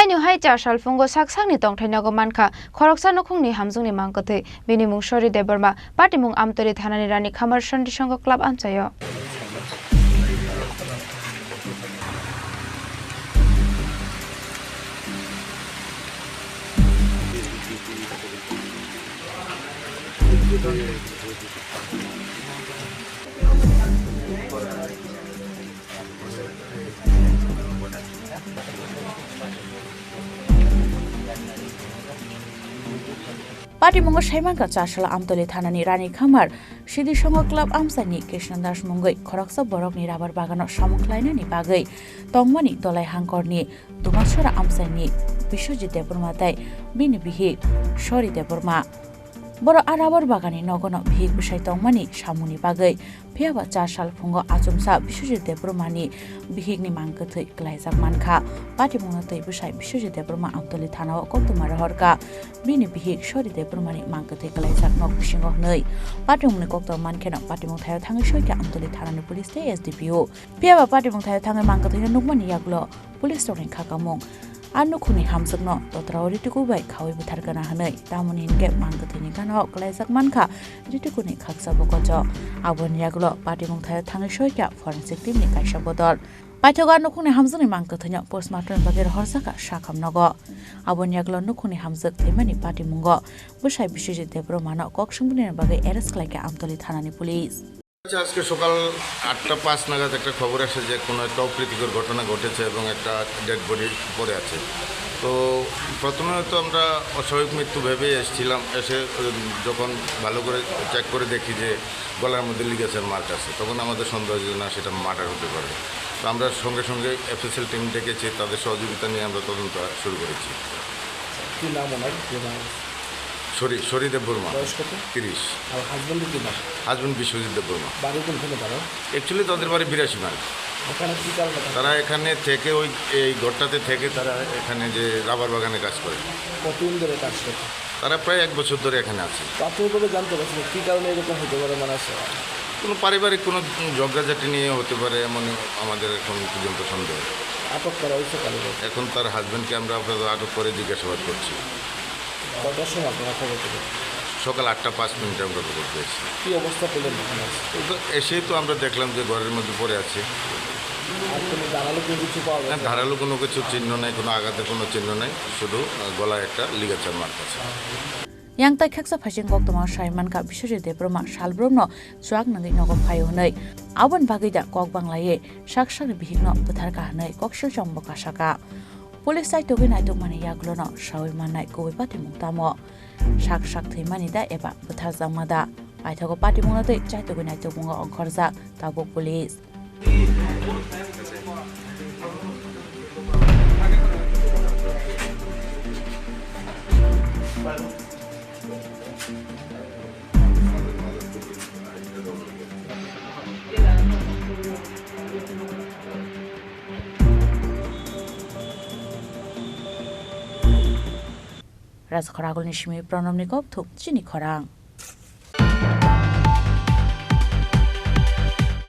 Ainu hai cha salfungo saksang ni tongthainago Mankha Khoroksa Nukhung ni Hamjwk ni Mangkwthwi bini mung Sori Deborma party mung Amtali Thanani Rani Khamar Sandhi Sangh club Amchaio Party Mongo Shaiman ka chashala Amtali Thanani Rani Khamar Sandhi Sangh club Amsani Krishnadas Mungai Khoroksa borok ni rabar bagano samuklaina ni bagai tongmani dolai hangkor ni dumasora Amsani Biswajit Deborma tai bini bihi Sori Deborma Boro arabar bagani nogono bihik bisai tongmani samuni bagai phiaba chasal phungo achumsa Biswajit Deborma ni bihik ni Mangkwthwi klaijak Mankha Party Mongo tei bisai Biswajit Deborma Amtali Thanao koktuma rohorka bini bihik Sori Deborma ni Mangkwthwi klaijak nok bisingo hnoi Party Mongo kokto mankeno Party Mongo thayo thangai soika Amtali Thanani police te SDPO phiaba Party Mongo thayo thangai Mangkwthwi ni nukmani yaklo police storing khakamung Nukhung Hamjwk no totrao ritukubai khawai butharkana hanai tamoni hinke Mangkwthwi ni gano klaijak Mankha ritukuni khaksa bokojo aboni yaklo Party Mongo thayo thangai soika forensic team ni kaisa bodol Paithoga Nukhung Hamjwk ni Mangkwthwi no postmortem bagir horsaka shakam nogo aboni yaklo Nukhung Hamjwk themani Party Mongo busai Biswajit Deborma no koksungbuনি bagai arrest khlaika Amtali Thanani police আজকে সকাল 8:05 নাগাদ একটা খবর আসে যে কোনো একটা অপ্রীতিকর ঘটনা ঘটেছে এবং একটা ডেড বডি পড়ে আছে তো প্রথমে তো আমরা অস্বাভাবিক মৃত্যু ভেবে এসেছিলাম এসে যখন ভালো করে চেক করে দেখি যে গলার মধ্যে লিগেছের মার্ক আছে তখন আমাদের সন্দেহ যে না সেটা মার্ডার হতে পারে তো আমরা সঙ্গে সঙ্গে এফএসএল টিম ডেকেছি তাদের সহযোগিতা নিয়ে আমরা তদন্ত শুরু করেছি কি নাম ওনার Sori Deborma 30 আর হাজবেন্ডের কি নাম হাজবেন্ড বিশ্বজিৎ দেববর্মা বাড়ি কোনখানে তারা অ্যাকচুয়ালি তাদের বাড়ি 82 মাইল ওখানে কি কারণে তারা এখানে থেকে ওই এই ঘরটাতে থেকে তারা এখানে যে রাবার বাগানে কাজ করে কতদিন ধরে কাজ করে তারা প্রায় 1 বছর ধরে এখানে আছে প্রাথমিকভাবে জানতে পারছেন কি কারণে এরকম হতে পারে মানে আছে কোনো পারিবারিক কোনো ঝগড়াঝাটি নিয়ে হতে পারে এমন আমাদের এখন পর্যন্ত সন্দেহ আটক করা হয়েছে কালে এখন তার হাজবেন্ডকে আমরা আটক করে জিজ্ঞাসাবাদ করছি কটার সময় আপনারা খবর পেলেন সকাল 8:05 আমরা খবর পেয়েছি কী অবস্থা পেলেন তো এসেই তো আমরা দেখলাম যে ঘরের মধ্যে পড়ে আছে আর কোনো ধারালো কোনো কিছু পাওয়া গেছে ধারালো কোনো কিছু চিহ্ন নাই কোনো আঘাতের কোনো চিহ্ন নাই শুধু গলায় একটা লিগেচার মার্ক আছে yang tai khaksa phasing kok toma Shaiman ka Biswajit Deborma salbromno chuak nangi nogo phayo hnai abon bagida kok banglaye saksak bihigno buthar ka hnai kokshil chombo ka saka police sai togi nai tokmani yaklono shawai manai koi Party Mongo tamo sak themani da eba buthar jamada paithogo Party Mongo tei chai togi nai tokmongo ongkhorja tabo police Khorang ni Shimi Pronom Nikop Thuk Chini Khorang